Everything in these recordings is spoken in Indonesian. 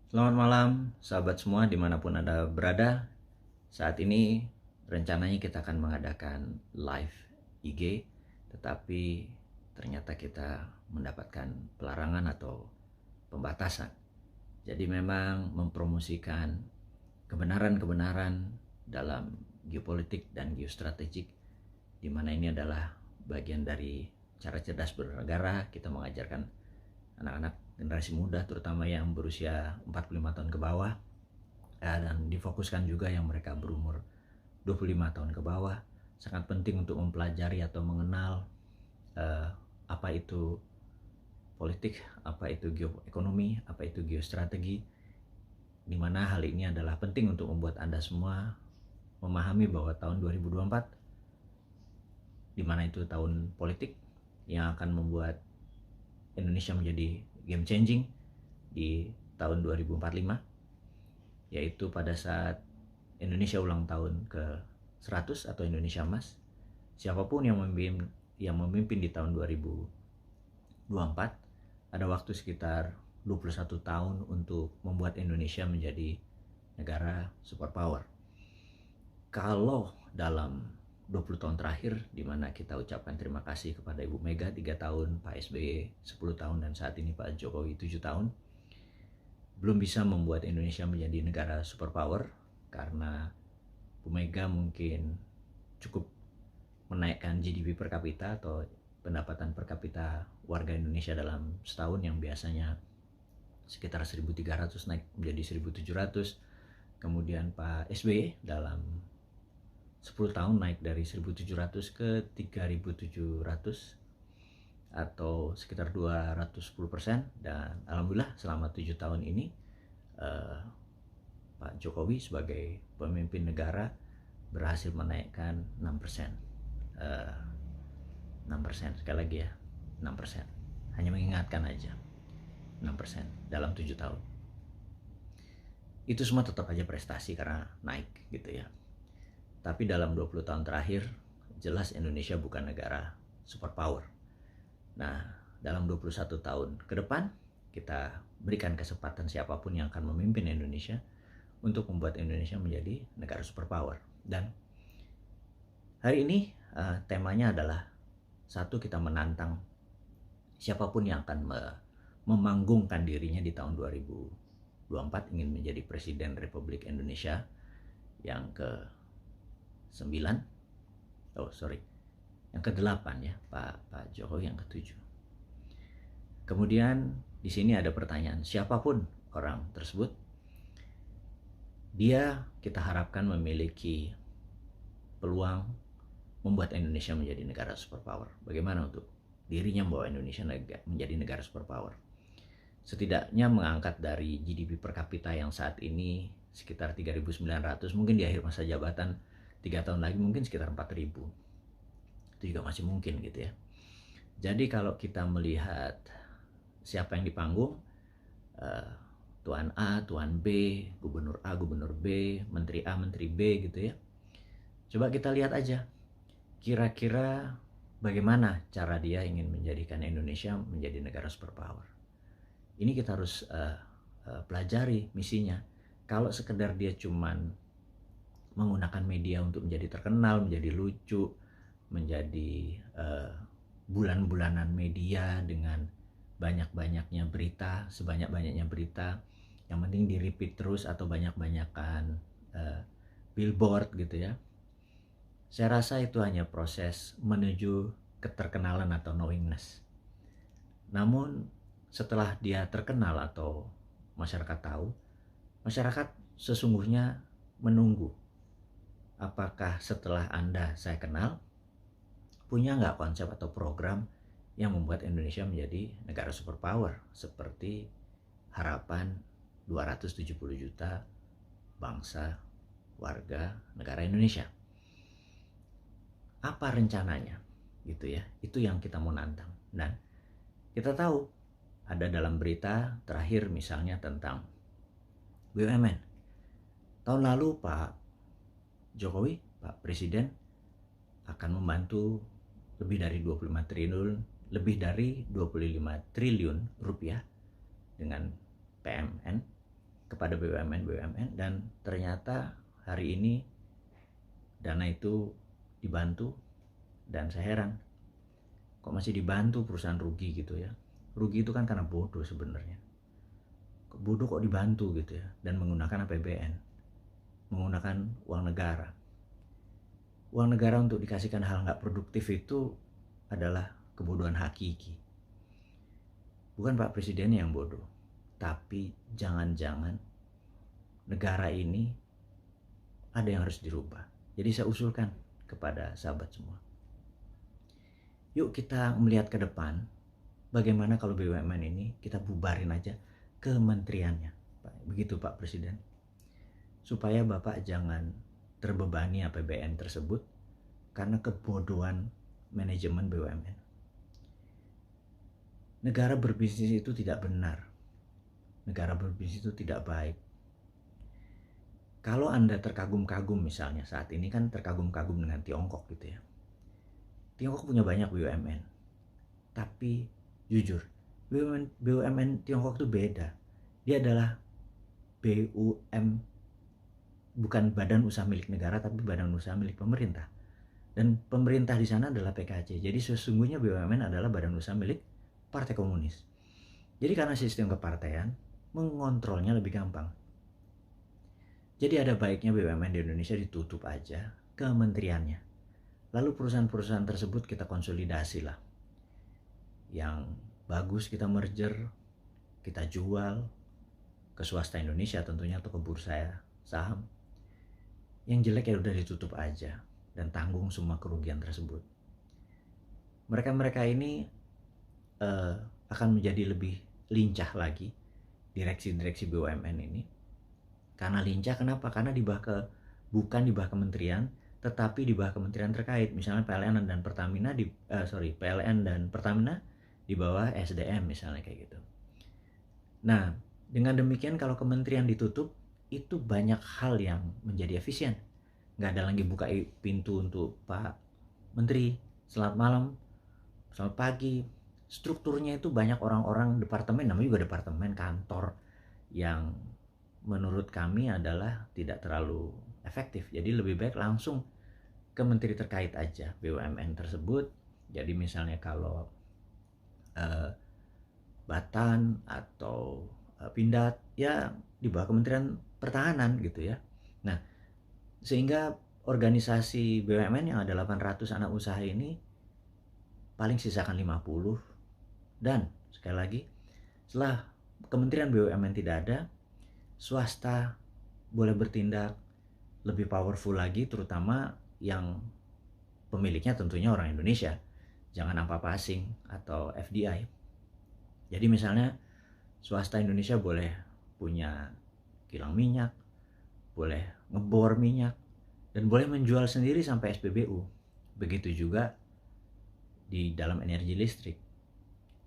Selamat malam, sahabat semua dimanapun Anda berada. Saat ini rencananya kita akan mengadakan live IG, tetapi ternyata kita mendapatkan pelarangan atau pembatasan. Jadi memang mempromosikan kebenaran-kebenaran dalam geopolitik dan geostrategik, di mana ini adalah bagian dari cara cerdas bernegara. Kita mengajarkan anak-anak generasi muda terutama yang berusia 45 tahun ke bawah, dan difokuskan juga yang mereka berumur 25 tahun ke bawah. Sangat penting untuk mempelajari atau mengenal apa itu politik, apa itu geoekonomi, apa itu geostrategi, di mana hal ini adalah penting untuk membuat Anda semua memahami bahwa tahun 2024 di mana itu tahun politik yang akan membuat Indonesia menjadi game changing di tahun 2045, yaitu pada saat Indonesia ulang tahun ke 100 atau Indonesia Emas. Siapapun yang memimpin di tahun 2024 ada waktu sekitar 21 tahun untuk membuat Indonesia menjadi negara superpower. Kalau dalam 20 tahun terakhir, di mana kita ucapkan terima kasih kepada Ibu Mega 3 tahun, Pak SBY 10 tahun, dan saat ini Pak Jokowi 7 tahun, belum bisa membuat Indonesia menjadi negara superpower karena Bu Mega mungkin cukup menaikkan GDP per kapita atau pendapatan per kapita warga Indonesia dalam setahun yang biasanya sekitar 1.300 naik menjadi 1.700. Kemudian Pak SBY dalam 10 tahun naik dari 1.700 ke 3.700 atau sekitar 210%. Dan alhamdulillah selama 7 tahun ini Pak Jokowi sebagai pemimpin negara berhasil menaikkan 6%. 6%, sekali lagi ya, 6%. Hanya mengingatkan aja, 6% dalam 7 tahun. Itu semua tetap aja prestasi karena naik gitu ya. Tapi dalam 20 tahun terakhir, jelas Indonesia bukan negara superpower. Nah, dalam 21 tahun ke depan, kita berikan kesempatan siapapun yang akan memimpin Indonesia untuk membuat Indonesia menjadi negara superpower. Dan hari ini temanya adalah satu, kita menantang siapapun yang akan memanggungkan dirinya di tahun 2024 ingin menjadi Presiden Republik Indonesia yang ke-9, yang ke-8 ya, Pak Jokowi yang ke-7. Kemudian di sini ada pertanyaan, siapapun orang tersebut, dia kita harapkan memiliki peluang membuat Indonesia menjadi negara superpower. Bagaimana untuk dirinya membawa Indonesia menjadi negara superpower? Setidaknya mengangkat dari GDP per kapita yang saat ini sekitar 3.900, mungkin di akhir masa jabatan 3 tahun lagi mungkin sekitar 4.000. Itu juga masih mungkin gitu ya. Jadi kalau kita melihat siapa yang di panggung, Tuan A, Tuan B, Gubernur A, Gubernur B, Menteri A, Menteri B gitu ya. Coba kita lihat aja, kira-kira bagaimana cara dia ingin menjadikan Indonesia menjadi negara superpower. Ini kita harus pelajari misinya. Kalau sekedar dia cuman menggunakan media untuk menjadi terkenal, menjadi lucu, menjadi bulan-bulanan media dengan banyak-banyaknya berita, sebanyak-banyaknya berita, yang penting di repeat terus atau banyak-banyakan billboard gitu ya. Saya rasa itu hanya proses menuju keterkenalan atau knowingness. Namun setelah dia terkenal atau masyarakat tahu, masyarakat sesungguhnya menunggu, apakah setelah Anda saya kenal, punya nggak konsep atau program yang membuat Indonesia menjadi negara superpower seperti harapan 270 juta bangsa warga negara Indonesia. Apa rencananya gitu ya, itu yang kita mau nantang. Dan kita tahu ada dalam berita terakhir misalnya tentang BUMN. Tahun lalu Pak Jokowi, Pak Presiden, akan membantu lebih dari 25 triliun rupiah dengan PMN kepada BUMN dan ternyata hari ini dana itu dibantu. Dan saya heran, kok masih dibantu perusahaan rugi gitu ya. Rugi itu kan karena bodoh sebenarnya. Bodoh kok dibantu gitu ya, dan menggunakan APBN, menggunakan uang negara. Uang negara untuk dikasihkan hal nggak produktif itu adalah kebodohan hakiki. Bukan Pak Presiden yang bodoh, tapi jangan-jangan negara ini ada yang harus dirubah. Jadi saya usulkan kepada sahabat semua, yuk kita melihat ke depan, bagaimana kalau BUMN ini kita bubarin aja kementeriannya. Begitu Pak Presiden. Supaya Bapak jangan terbebani APBN tersebut karena kebodohan manajemen BUMN. Negara berbisnis itu tidak benar. Negara berbisnis itu tidak baik. Kalau Anda terkagum-kagum misalnya, saat ini kan terkagum-kagum dengan Tiongkok gitu ya. Tiongkok punya banyak BUMN. Tapi jujur, BUMN Tiongkok itu beda. Dia adalah BUM, bukan badan usaha milik negara, tapi badan usaha milik pemerintah. Dan pemerintah di sana adalah PKC. Jadi sesungguhnya BUMN adalah badan usaha milik Partai Komunis. Jadi karena sistem kepartaian, mengontrolnya lebih gampang. Jadi ada baiknya BUMN di Indonesia ditutup aja kementeriannya. Lalu perusahaan-perusahaan tersebut kita konsolidasi lah. Yang bagus kita merger, kita jual ke swasta Indonesia tentunya atau ke bursa saham. Yang jelek ya udah ditutup aja dan tanggung semua kerugian tersebut. Mereka ini akan menjadi lebih lincah lagi, direksi-direksi BUMN ini. Karena lincah kenapa? Karena bukan di bawah kementerian, tetapi di bawah kementerian terkait. Misalnya PLN dan Pertamina di bawah SDM misalnya kayak gitu. Nah, dengan demikian kalau kementerian ditutup, itu banyak hal yang menjadi efisien. Nggak ada lagi buka pintu untuk Pak Menteri, selamat malam, selamat pagi. Strukturnya itu banyak orang-orang departemen, namanya juga departemen kantor, yang menurut kami adalah tidak terlalu efektif. Jadi lebih baik langsung ke menteri terkait aja BUMN tersebut. Jadi misalnya kalau Batan atau Pindad ya di bawah Kementerian Pertahanan gitu ya. Nah, sehingga organisasi BUMN yang ada 800 anak usaha ini paling sisakan 50. Dan sekali lagi, setelah Kementerian BUMN tidak ada, swasta boleh bertindak lebih powerful lagi, terutama yang pemiliknya tentunya orang Indonesia, jangan apa-apa asing atau FDI. Jadi misalnya swasta Indonesia boleh punya kilang minyak, boleh ngebor minyak, dan boleh menjual sendiri sampai SPBU. Begitu juga di dalam energi listrik.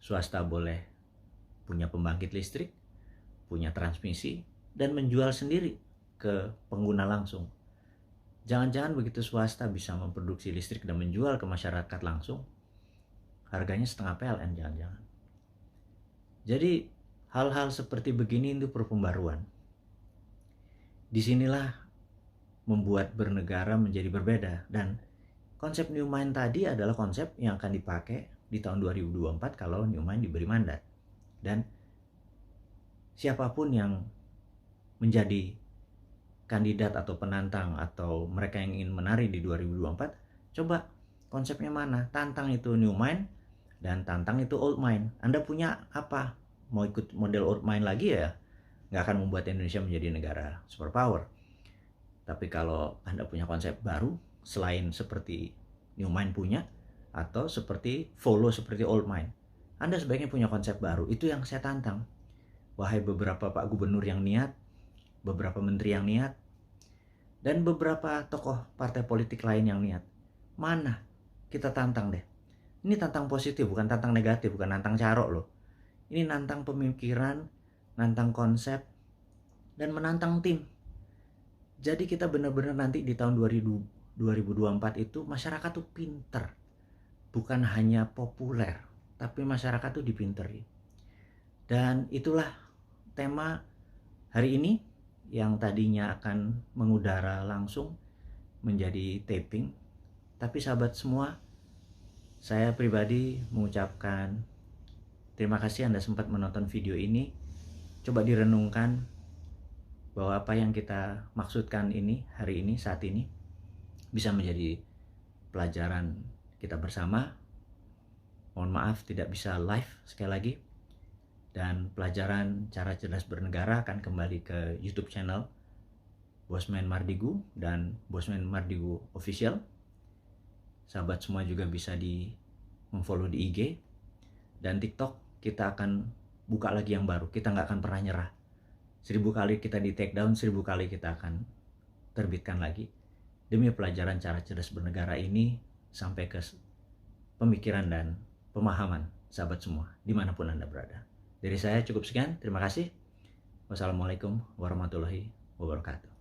Swasta boleh punya pembangkit listrik, punya transmisi, dan menjual sendiri ke pengguna langsung. Jangan-jangan begitu swasta bisa memproduksi listrik dan menjual ke masyarakat langsung, harganya setengah PLN jangan-jangan. Jadi hal-hal seperti begini itu perlu pembaruan. Disinilah membuat bernegara menjadi berbeda. Dan konsep New Mind tadi adalah konsep yang akan dipakai di tahun 2024 kalau New Mind diberi mandat. Dan siapapun yang menjadi kandidat atau penantang atau mereka yang ingin menari di 2024, coba konsepnya mana? Tantang itu New Mind dan tantang itu Old Mind. Anda punya apa? Mau ikut model Old Mind lagi ya? Nggak akan membuat Indonesia menjadi negara superpower. Tapi kalau Anda punya konsep baru, selain seperti New Mind punya, atau seperti follow seperti Old Mind, Anda sebaiknya punya konsep baru. Itu yang saya tantang. Wahai beberapa Pak Gubernur yang niat, beberapa menteri yang niat, dan beberapa tokoh partai politik lain yang niat. Mana? Kita tantang deh. Ini tantang positif, bukan tantang negatif, bukan tantang carok loh. Ini nantang pemikiran, nantang konsep, dan menantang tim. Jadi kita benar-benar nanti di tahun 2024 itu masyarakat tuh pinter. Bukan hanya populer, tapi masyarakat tuh dipinteri. Dan itulah tema Hari ini yang tadinya akan mengudara langsung menjadi taping, tapi sahabat semua, saya pribadi mengucapkan terima kasih Anda sempat menonton video ini. Coba direnungkan bahwa apa yang kita maksudkan ini hari ini, saat ini, bisa menjadi pelajaran kita bersama. Mohon maaf tidak bisa live sekali lagi. Dan pelajaran cara cerdas bernegara akan kembali ke YouTube channel Bosman Mardigu dan Bosman Mardigu Official. Sahabat semua juga bisa memfollow di IG dan TikTok. Kita akan buka lagi yang baru. Kita nggak akan pernah nyerah. 1000 kali kita di take down, 1000 kali kita akan terbitkan lagi demi pelajaran cara cerdas bernegara ini sampai ke pemikiran dan pemahaman sahabat semua dimanapun Anda berada. Dari saya cukup sekian, terima kasih. Wassalamualaikum warahmatullahi wabarakatuh.